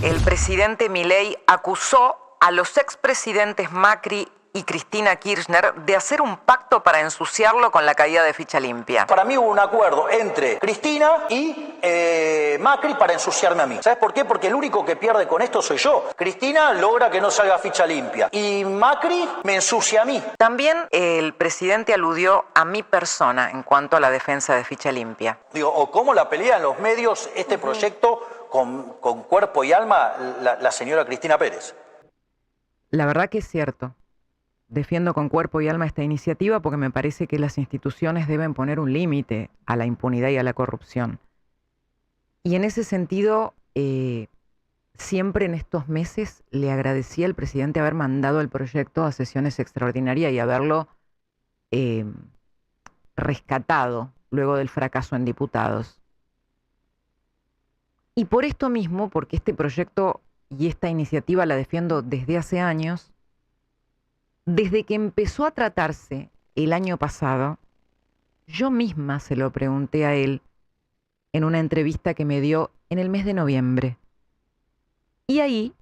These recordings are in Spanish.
El presidente Milei acusó a los expresidentes Macri y Cristina Kirchner de hacer un pacto para ensuciarlo con la caída de Ficha Limpia. Para mí hubo un acuerdo entre Cristina y Macri para ensuciarme a mí. ¿Sabes por qué? Porque el único que pierde con esto soy yo. Cristina logra que no salga Ficha Limpia y Macri me ensucia a mí. También el presidente aludió a mi persona en cuanto a la defensa de Ficha Limpia. Digo, o cómo la pelea en los medios este proyecto con cuerpo y alma la señora Cristina Pérez. La verdad que es cierto. Defiendo con cuerpo y alma esta iniciativa porque me parece que las instituciones deben poner un límite a la impunidad y a la corrupción. Y en ese sentido, siempre en estos meses le agradecí al presidente haber mandado el proyecto a sesiones extraordinarias y haberlo rescatado luego del fracaso en diputados. Y por esto mismo, porque este proyecto y esta iniciativa la defiendo desde hace años, desde que empezó a tratarse el año pasado, yo misma se lo pregunté a él en una entrevista que me dio en el mes de noviembre. Y ahí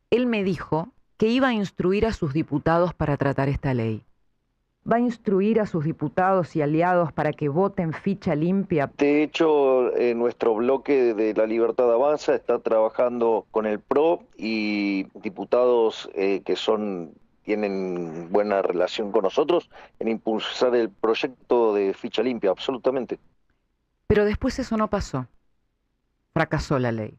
él me dijo que iba a instruir a sus diputados para tratar esta ley. Va a instruir a sus diputados y aliados para que voten Ficha Limpia. De hecho, nuestro bloque de La Libertad Avanza está trabajando con el PRO y diputados que tienen buena relación con nosotros en impulsar el proyecto de Ficha Limpia, absolutamente. Pero después eso no pasó. Fracasó la ley.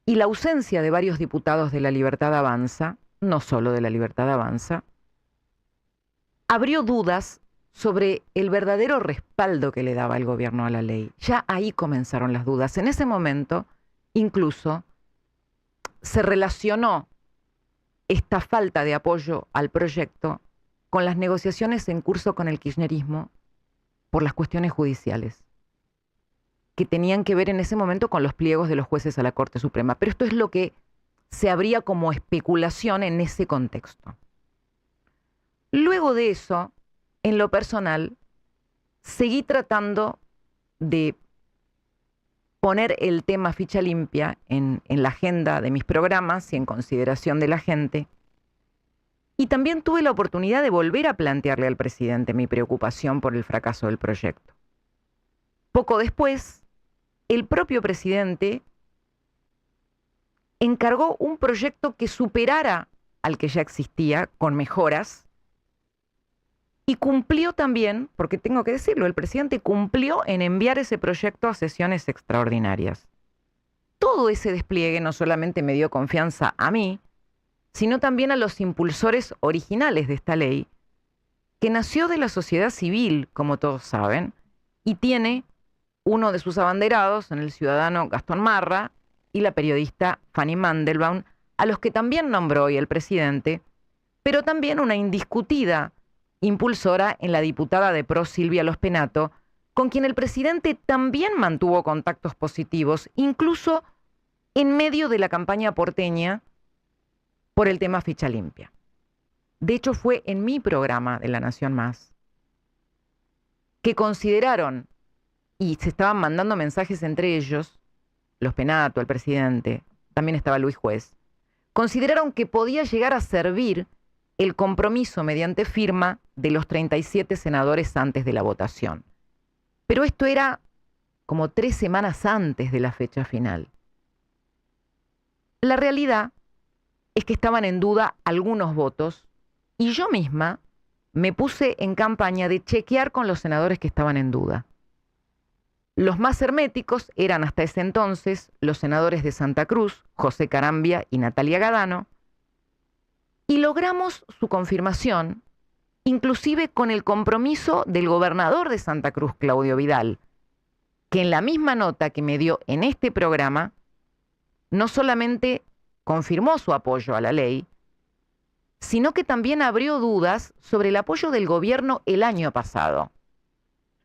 Y la ausencia de varios diputados de La Libertad Avanza, no solo de La Libertad Avanza, abrió dudas sobre el verdadero respaldo que le daba el gobierno a la ley. Ya ahí comenzaron las dudas. En ese momento, incluso, se relacionó esta falta de apoyo al proyecto con las negociaciones en curso con el kirchnerismo por las cuestiones judiciales, que tenían que ver en ese momento con los pliegos de los jueces a la Corte Suprema. Pero esto es lo que se abría como especulación en ese contexto. Luego de eso, en lo personal, seguí tratando de poner el tema Ficha Limpia en la agenda de mis programas y en consideración de la gente. Y también tuve la oportunidad de volver a plantearle al presidente mi preocupación por el fracaso del proyecto. Poco después, el propio presidente encargó un proyecto que superara al que ya existía, con mejoras, y cumplió también, porque tengo que decirlo, el presidente cumplió en enviar ese proyecto a sesiones extraordinarias. Todo ese despliegue no solamente me dio confianza a mí, sino también a los impulsores originales de esta ley, que nació de la sociedad civil, como todos saben, y tiene uno de sus abanderados en el ciudadano Gastón Marra y la periodista Fanny Mandelbaum, a los que también nombró hoy el presidente, pero también una indiscutida impulsora en la diputada de PRO Silvia Lospenato, con quien el presidente también mantuvo contactos positivos, incluso en medio de la campaña porteña por el tema Ficha Limpia. De hecho, fue en mi programa de La Nación Más que consideraron, y se estaban mandando mensajes entre ellos, Lospenato, el presidente, también estaba Luis Juez, consideraron que podía llegar a servir el compromiso mediante firma de los 37 senadores antes de la votación. Pero esto era como 3 semanas antes de la fecha final. La realidad es que estaban en duda algunos votos y yo misma me puse en campaña de chequear con los senadores que estaban en duda. Los más herméticos eran hasta ese entonces los senadores de Santa Cruz, José Carambia y Natalia Gadano, y logramos su confirmación, inclusive con el compromiso del gobernador de Santa Cruz, Claudio Vidal, que en la misma nota que me dio en este programa, no solamente confirmó su apoyo a la ley, sino que también abrió dudas sobre el apoyo del gobierno el año pasado.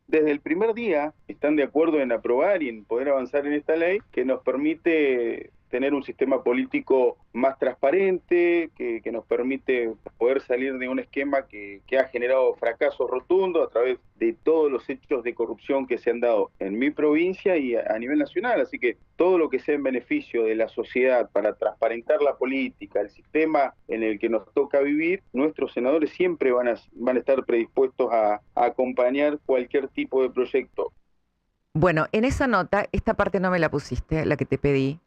Desde el primer día están de acuerdo en aprobar y en poder avanzar en esta ley que nos permite tener un sistema político más transparente, que nos permite poder salir de un esquema que ha generado fracasos rotundos a través de todos los hechos de corrupción que se han dado en mi provincia y a nivel nacional. Así que todo lo que sea en beneficio de la sociedad para transparentar la política, el sistema en el que nos toca vivir, nuestros senadores siempre van a estar predispuestos a acompañar cualquier tipo de proyecto. Bueno, en esa nota, esta parte no me la pusiste, la que te pedí.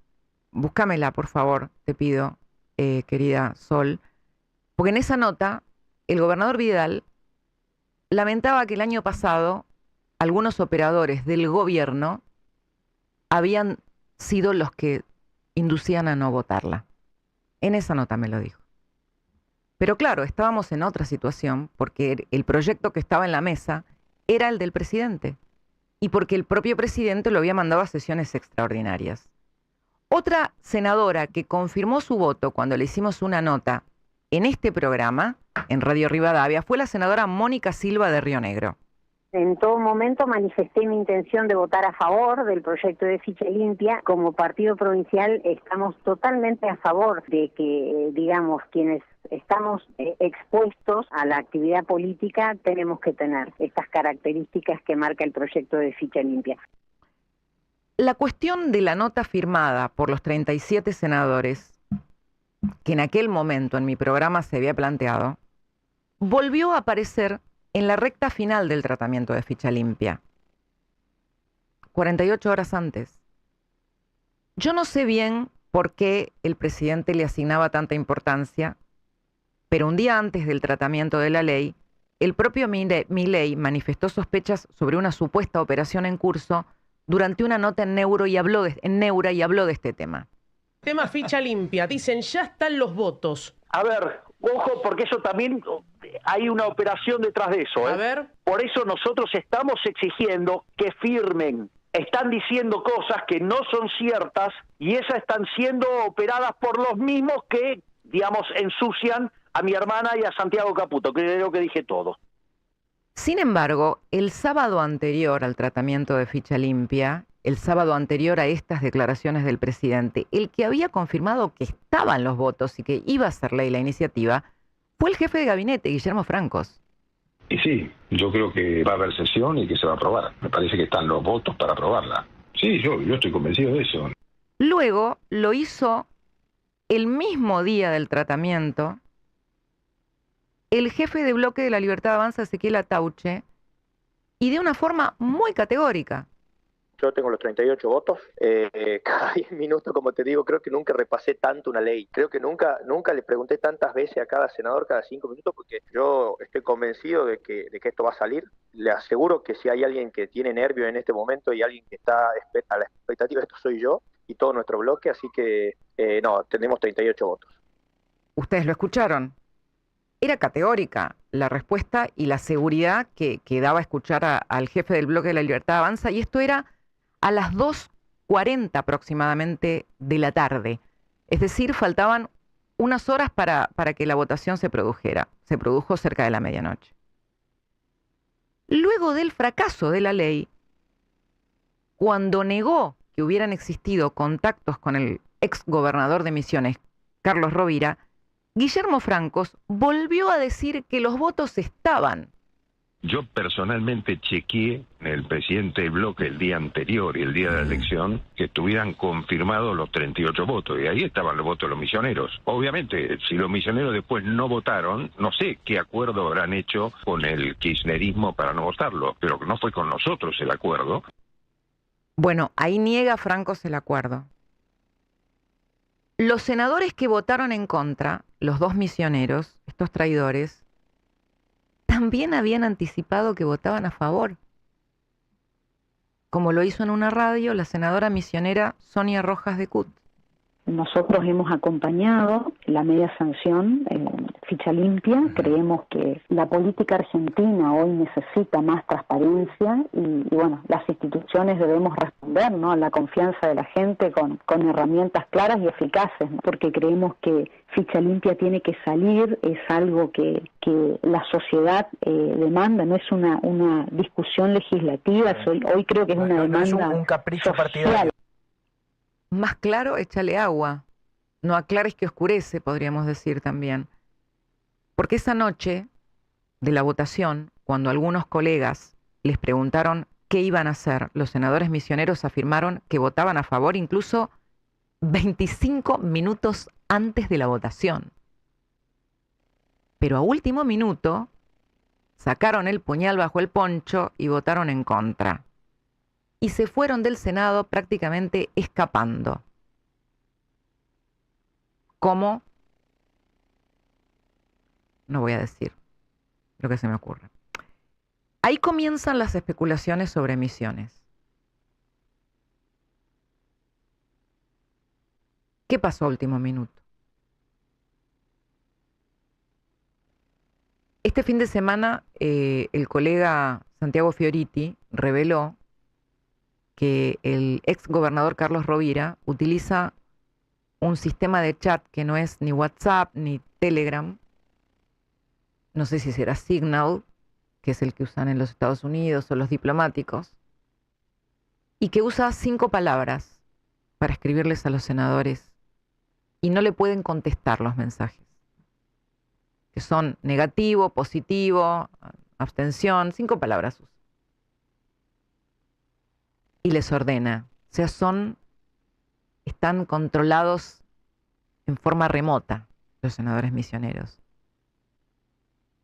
Búscamela, por favor, te pido, querida Sol. Porque en esa nota, el gobernador Vidal lamentaba que el año pasado algunos operadores del gobierno habían sido los que inducían a no votarla. En esa nota me lo dijo. Pero claro, estábamos en otra situación porque el proyecto que estaba en la mesa era el del presidente y porque el propio presidente lo había mandado a sesiones extraordinarias. Otra senadora que confirmó su voto cuando le hicimos una nota en este programa, en Radio Rivadavia, fue la senadora Mónica Silva de Río Negro. En todo momento manifesté mi intención de votar a favor del proyecto de ficha limpia. Como partido provincial estamos totalmente a favor de que, digamos, quienes estamos expuestos a la actividad política tenemos que tener estas características que marca el proyecto de ficha limpia. La cuestión de la nota firmada por los 37 senadores, que en aquel momento en mi programa se había planteado, volvió a aparecer en la recta final del tratamiento de ficha limpia, 48 horas antes. Yo no sé bien por qué el presidente le asignaba tanta importancia, pero un día antes del tratamiento de la ley, el propio Milei manifestó sospechas sobre una supuesta operación en curso durante una nota en Neura y habló de este tema. Tema ficha limpia. Dicen, ya están los votos. A ver, ojo, porque eso también hay una operación detrás de eso. A ver. Por eso nosotros estamos exigiendo que firmen. Están diciendo cosas que no son ciertas y esas están siendo operadas por los mismos que, digamos, ensucian a mi hermana y a Santiago Caputo. Creo que dije todo. Sin embargo, el sábado anterior al tratamiento de ficha limpia, el sábado anterior a estas declaraciones del presidente, el que había confirmado que estaban los votos y que iba a ser ley la iniciativa, fue el jefe de gabinete, Guillermo Francos. Y sí, yo creo que va a haber sesión y que se va a aprobar. Me parece que están los votos para aprobarla. Sí, yo estoy convencido de eso. Luego lo hizo el mismo día del tratamiento el jefe de bloque de la Libertad Avanza, Ezequiel Atauche, y de una forma muy categórica. Yo tengo los 38 votos. Cada 10 minutos, como te digo, creo que nunca repasé tanto una ley. Creo que nunca le pregunté tantas veces a cada senador, cada 5 minutos, porque yo estoy convencido de que esto va a salir. Le aseguro que si hay alguien que tiene nervios en este momento y alguien que está a la expectativa, esto soy yo y todo nuestro bloque, así que no, tenemos 38 votos. Ustedes lo escucharon. Era categórica la respuesta y la seguridad que daba a escuchar al jefe del bloque de la Libertad Avanza, y esto era a las 2:40 aproximadamente de la tarde. Es decir, faltaban unas horas para que la votación se produjera. Se produjo cerca de la medianoche. Luego del fracaso de la ley, cuando negó que hubieran existido contactos con el ex gobernador de Misiones, Carlos Rovira, Guillermo Francos volvió a decir que los votos estaban. Yo personalmente chequeé en el presidente del bloque el día anterior y el día de la elección que estuvieran confirmados los 38 votos, y ahí estaban los votos de los misioneros. Obviamente, si los misioneros después no votaron, no sé qué acuerdo habrán hecho con el kirchnerismo para no votarlo, pero no fue con nosotros el acuerdo. Bueno, ahí niega Francos el acuerdo. Los senadores que votaron en contra, los dos misioneros, estos traidores, también habían anticipado que votaban a favor. Como lo hizo en una radio la senadora misionera Sonia Rojas de Cut. Nosotros hemos acompañado la media sanción ficha limpia. Creemos que la política argentina hoy necesita más transparencia y bueno, las instituciones debemos responder, ¿no?, a la confianza de la gente con herramientas claras y eficaces, ¿no? Porque creemos que ficha limpia tiene que salir, es algo que la sociedad demanda, no es una discusión legislativa, hoy creo que es una demanda un capricho social. partidario. más claro, échale agua. No aclares que oscurece, podríamos decir también. Porque esa noche de la votación, cuando algunos colegas les preguntaron qué iban a hacer, los senadores misioneros afirmaron que votaban a favor incluso 25 minutos antes de la votación. Pero a último minuto sacaron el puñal bajo el poncho y votaron en contra. Y se fueron del Senado prácticamente escapando. ¿Cómo? No voy a decir lo que se me ocurre. Ahí comienzan las especulaciones sobre Misiones. ¿Qué pasó a último minuto? Este fin de semana el colega Santiago Fioriti reveló que el ex gobernador Carlos Rovira utiliza un sistema de chat que no es ni WhatsApp ni Telegram, no sé si será Signal, que es el que usan en los Estados Unidos o los diplomáticos, y que usa 5 palabras para escribirles a los senadores y no le pueden contestar los mensajes, que son negativo, positivo, abstención, 5 palabras usa. Y les ordena, o sea, están controlados en forma remota los senadores misioneros.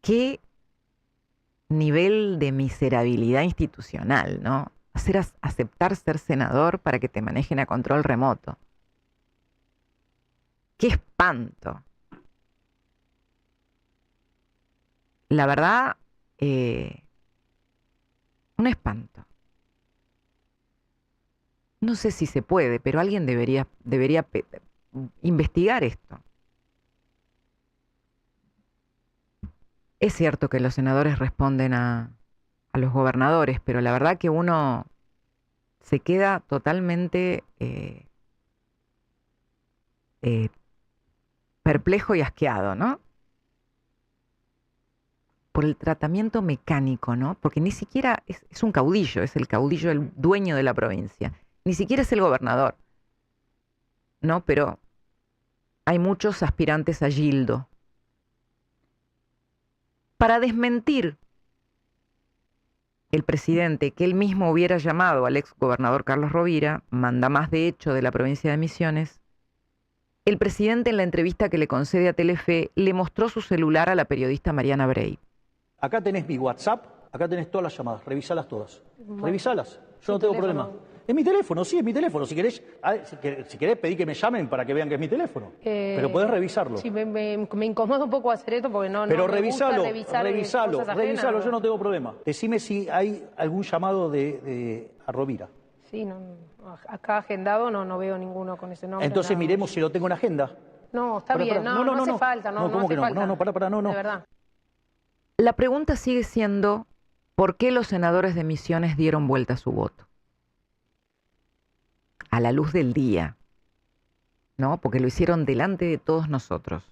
¿Qué nivel de miserabilidad institucional, ¿no? Aceptar ser senador para que te manejen a control remoto. ¡Qué espanto! La verdad, un espanto. No sé si se puede, pero alguien debería investigar esto. Es cierto que los senadores responden a los gobernadores, pero la verdad que uno se queda totalmente perplejo y asqueado, ¿no? Por el tratamiento mecánico, ¿no? Porque ni siquiera es un caudillo, es el caudillo, el dueño de la provincia. Ni siquiera es el gobernador, ¿no? Pero hay muchos aspirantes a Gildo. Para desmentir el presidente que él mismo hubiera llamado al ex gobernador Carlos Rovira, mandamás de hecho de la provincia de Misiones, el presidente en la entrevista que le concede a Telefe le mostró su celular a la periodista Mariana Brey. Acá tenés mi WhatsApp, acá tenés todas las llamadas, revisalas todas. Revisalas, yo no tengo problema. Es mi teléfono, sí, es mi teléfono. Si querés pedí que me llamen para que vean que es mi teléfono. Pero podés revisarlo. Sí, me incomoda un poco hacer esto porque no pero me gusta revisar cosas ajenas, revisalo, yo no tengo problema. Decime si hay algún llamado a Rovira. Sí, acá agendado no veo ninguno con ese nombre. Entonces miremos si lo tengo en agenda. No, está bien, no hace falta. No, ¿cómo que no? falta. No, para, no. De verdad. La pregunta sigue siendo, ¿por qué los senadores de Misiones dieron vuelta a su voto? A la luz del día, ¿no? Porque lo hicieron delante de todos nosotros.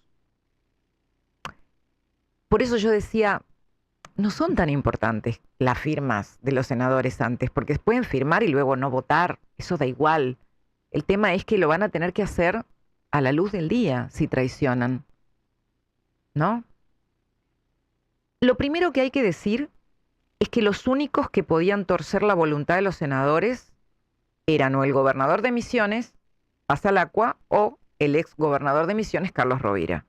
Por eso yo decía, no son tan importantes las firmas de los senadores antes, porque pueden firmar y luego no votar, eso da igual. El tema es que lo van a tener que hacer a la luz del día si traicionan, ¿no? Lo primero que hay que decir es que los únicos que podían torcer la voluntad de los senadores eran o el gobernador de Misiones, Pasalacqua, o el ex gobernador de Misiones, Carlos Rovira.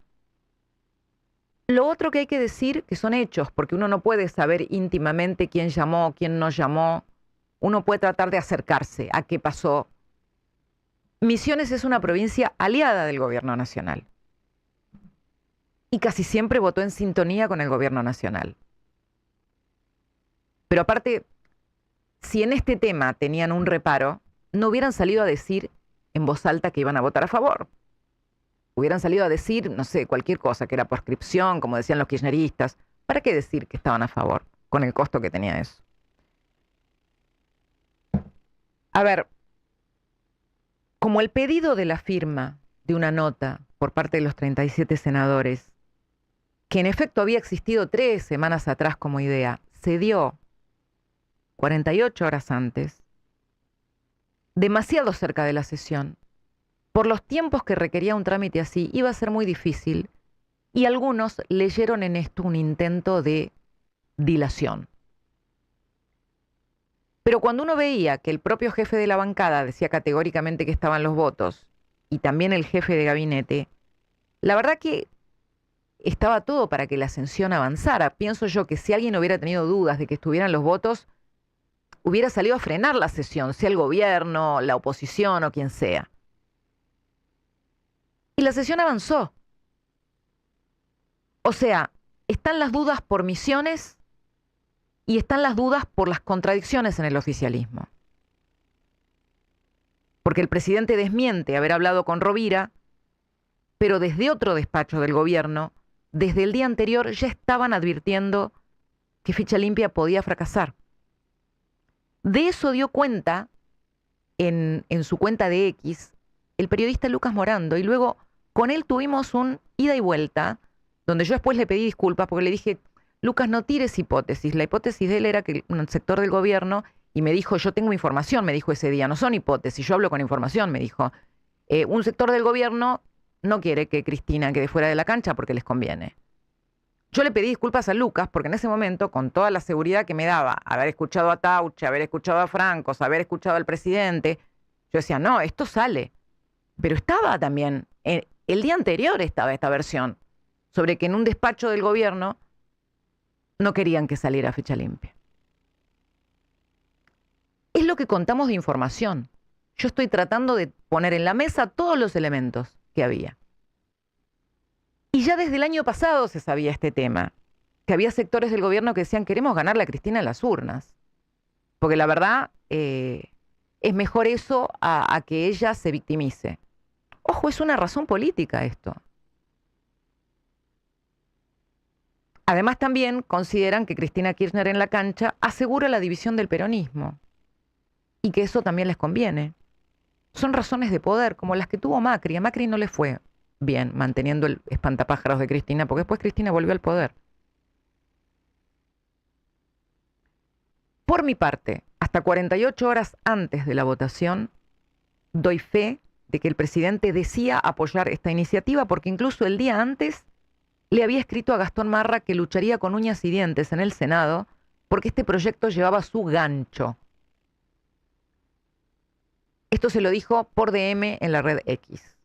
Lo otro que hay que decir que son hechos, porque uno no puede saber íntimamente quién llamó, quién no llamó. Uno puede tratar de acercarse a qué pasó. Misiones es una provincia aliada del gobierno nacional. Y casi siempre votó en sintonía con el gobierno nacional. Pero aparte, si en este tema tenían un reparo, no hubieran salido a decir en voz alta que iban a votar a favor. Hubieran salido a decir, no sé, cualquier cosa, que era proscripción, como decían los kirchneristas. ¿Para qué decir que estaban a favor, con el costo que tenía eso? A ver, como el pedido de la firma de una nota por parte de los 37 senadores, que en efecto había existido 3 semanas atrás como idea, se dio 48 horas antes, demasiado cerca de la sesión, por los tiempos que requería un trámite así, iba a ser muy difícil, y algunos leyeron en esto un intento de dilación. Pero cuando uno veía que el propio jefe de la bancada decía categóricamente que estaban los votos, y también el jefe de gabinete, la verdad que estaba todo para que la ascensión avanzara. Pienso yo que si alguien hubiera tenido dudas de que estuvieran los votos, hubiera salido a frenar la sesión, sea el gobierno, la oposición o quien sea. Y la sesión avanzó. O sea, están las dudas por Misiones y están las dudas por las contradicciones en el oficialismo. Porque el presidente desmiente haber hablado con Rovira, pero desde otro despacho del gobierno, desde el día anterior ya estaban advirtiendo que Ficha Limpia podía fracasar. De eso dio cuenta en su cuenta de X el periodista Lucas Morando, y luego con él tuvimos un ida y vuelta, donde yo después le pedí disculpas porque le dije, Lucas, no tires hipótesis. La hipótesis de él era que un sector del gobierno, y me dijo, yo tengo información, me dijo ese día, no son hipótesis, yo hablo con información, me dijo, un sector del gobierno no quiere que Cristina quede fuera de la cancha porque les conviene. Yo le pedí disculpas a Lucas porque en ese momento, con toda la seguridad que me daba, haber escuchado a Tauche, haber escuchado a Francos, haber escuchado al presidente, yo decía, no, esto sale. Pero estaba también, el día anterior estaba esta versión, sobre que en un despacho del gobierno no querían que saliera Ficha Limpia. Es lo que contamos de información. Yo estoy tratando de poner en la mesa todos los elementos que había. Y ya desde el año pasado se sabía este tema, que había sectores del gobierno que decían queremos ganarle a Cristina en las urnas. Porque la verdad es mejor eso a que ella se victimice. Ojo, es una razón política esto. Además también consideran que Cristina Kirchner en la cancha asegura la división del peronismo y que eso también les conviene. Son razones de poder como las que tuvo Macri. A Macri no le fue bien manteniendo el espantapájaros de Cristina, porque después Cristina volvió al poder. Por mi parte, hasta 48 horas antes de la votación, doy fe de que el presidente decía apoyar esta iniciativa, porque incluso el día antes le había escrito a Gastón Marra que lucharía con uñas y dientes en el Senado porque este proyecto llevaba su gancho. Esto se lo dijo por DM en la red X.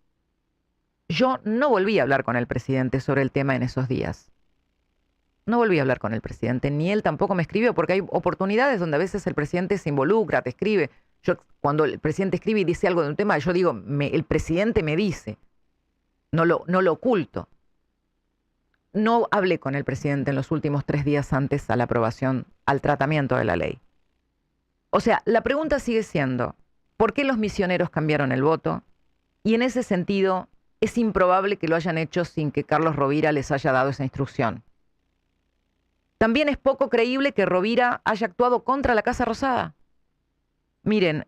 Yo no volví a hablar con el presidente sobre el tema en esos días. No volví a hablar con el presidente, ni él tampoco me escribió, porque hay oportunidades donde a veces el presidente se involucra, te escribe. Yo, cuando el presidente escribe y dice algo de un tema, yo digo, el presidente me dice. No lo oculto. No hablé con el presidente en los últimos 3 días antes a la aprobación, al tratamiento de la ley. O sea, la pregunta sigue siendo, ¿por qué los misioneros cambiaron el voto? Y en ese sentido, es improbable que lo hayan hecho sin que Carlos Rovira les haya dado esa instrucción. También es poco creíble que Rovira haya actuado contra la Casa Rosada. Miren,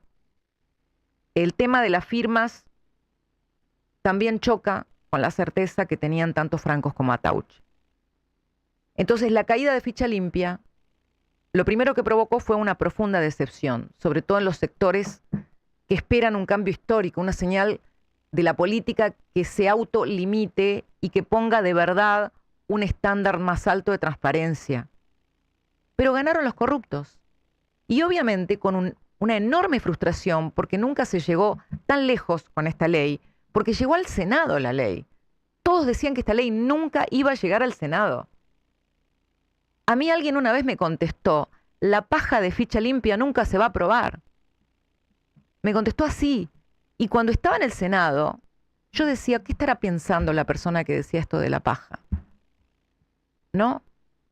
el tema de las firmas también choca con la certeza que tenían tanto Francos como Atauch. Entonces, la caída de Ficha Limpia, lo primero que provocó fue una profunda decepción, sobre todo en los sectores que esperan un cambio histórico, una señal de la política que se autolimite y que ponga de verdad un estándar más alto de transparencia. Pero ganaron los corruptos. Y obviamente con una enorme frustración, porque nunca se llegó tan lejos con esta ley, porque llegó al Senado la ley. Todos decían que esta ley nunca iba a llegar al Senado. A mí alguien una vez me contestó, la paja de Ficha Limpia nunca se va a aprobar. Me contestó así. Y cuando estaba en el Senado, yo decía, ¿qué estará pensando la persona que decía esto de la paja? ¿No?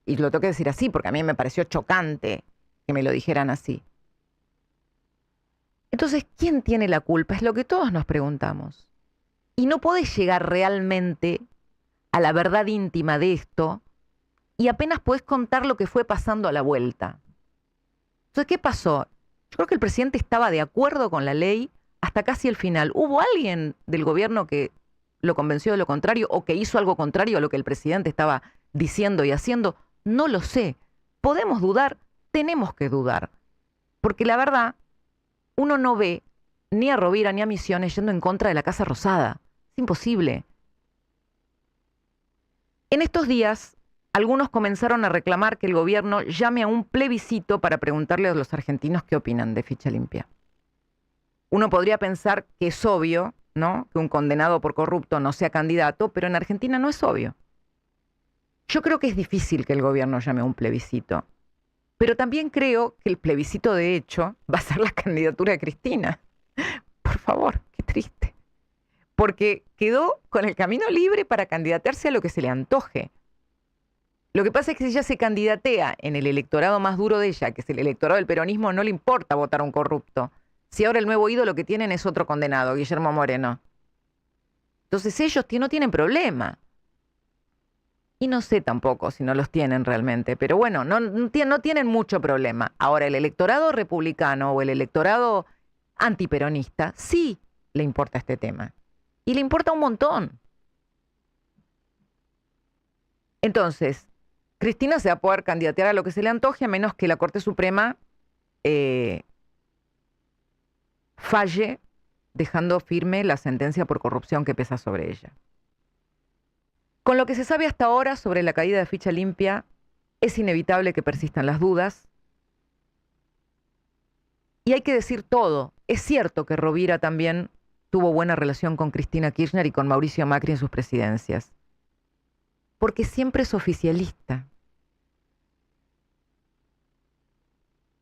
Y lo tengo que decir así porque a mí me pareció chocante que me lo dijeran así. Entonces, ¿quién tiene la culpa? Es lo que todos nos preguntamos. Y no podés llegar realmente a la verdad íntima de esto y apenas podés contar lo que fue pasando a la vuelta. Entonces, ¿qué pasó? Yo creo que el presidente estaba de acuerdo con la ley hasta casi el final. ¿Hubo alguien del gobierno que lo convenció de lo contrario o que hizo algo contrario a lo que el presidente estaba diciendo y haciendo? No lo sé. ¿Podemos dudar? Tenemos que dudar. Porque la verdad, uno no ve ni a Rovira ni a Misiones yendo en contra de la Casa Rosada. Es imposible. En estos días, algunos comenzaron a reclamar que el gobierno llame a un plebiscito para preguntarle a los argentinos qué opinan de Ficha Limpia. Uno podría pensar que es obvio, ¿no?, que un condenado por corrupto no sea candidato, pero en Argentina no es obvio. Yo creo que es difícil que el gobierno llame a un plebiscito, pero también creo que el plebiscito de hecho va a ser la candidatura de Cristina. Por favor, qué triste. Porque quedó con el camino libre para candidatearse a lo que se le antoje. Lo que pasa es que si ella se candidatea en el electorado más duro de ella, que es el electorado del peronismo, no le importa votar a un corrupto. Si ahora el nuevo ídolo que tienen es otro condenado, Guillermo Moreno. Entonces ellos no tienen problema. Y no sé tampoco si no los tienen realmente, pero bueno, no tienen mucho problema. Ahora, el electorado republicano o el electorado antiperonista sí le importa este tema. Y le importa un montón. Entonces, Cristina se va a poder candidatear a lo que se le antoje, a menos que la Corte Suprema falle dejando firme la sentencia por corrupción que pesa sobre ella. Con lo que se sabe hasta ahora sobre la caída de Ficha Limpia, es inevitable que persistan las dudas. Y hay que decir todo. Es cierto que Rovira también tuvo buena relación con Cristina Kirchner y con Mauricio Macri en sus presidencias. Porque siempre es oficialista.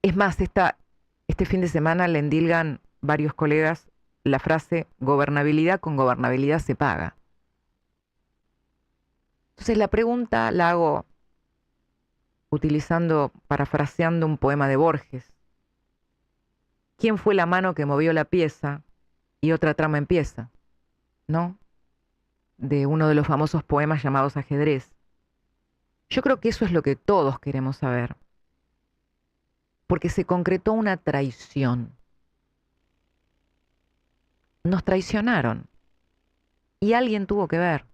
Es más, este fin de semana le endilgan varios colegas la frase gobernabilidad con gobernabilidad se paga. Entonces la pregunta la hago parafraseando un poema de Borges. ¿Quién fue la mano que movió la pieza y otra trama empieza? ¿No? De uno de los famosos poemas llamados Ajedrez. Yo creo que eso es lo que todos queremos saber. Porque se concretó una traición. Nos traicionaron. Y alguien tuvo que ver.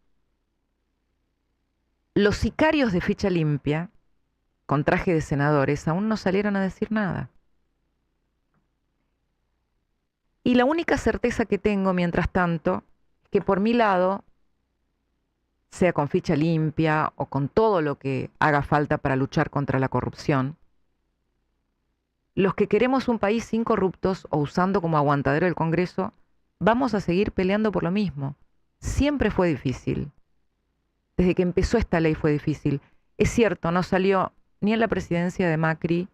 Los sicarios de Ficha Limpia, con traje de senadores, aún no salieron a decir nada. Y la única certeza que tengo, mientras tanto, es que por mi lado, sea con Ficha Limpia o con todo lo que haga falta para luchar contra la corrupción, los que queremos un país sin corruptos o usando como aguantadero el Congreso, vamos a seguir peleando por lo mismo. Siempre fue difícil. Desde que empezó esta ley fue difícil. Es cierto, no salió ni en la presidencia de Macri,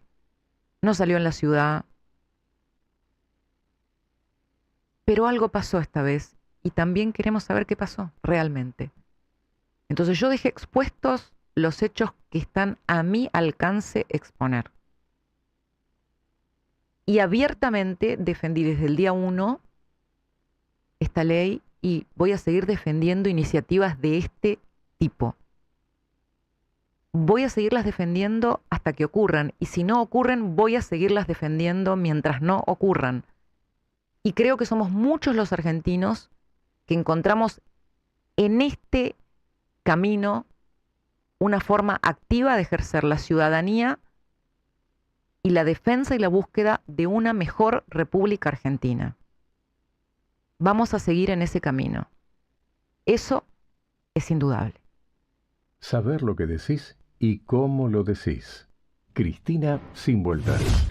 no salió en la ciudad, pero algo pasó esta vez y también queremos saber qué pasó realmente. Entonces yo dejé expuestos los hechos que están a mi alcance exponer. Y abiertamente defendí desde el día 1 esta ley y voy a seguir defendiendo iniciativas de este tipo. Voy a seguirlas defendiendo hasta que ocurran y si no ocurren voy a seguirlas defendiendo mientras no ocurran. Y creo que somos muchos los argentinos que encontramos en este camino una forma activa de ejercer la ciudadanía y la defensa y la búsqueda de una mejor República Argentina. Vamos a seguir en ese camino. Eso es indudable. Saber lo que decís y cómo lo decís. Cristina sin vueltas.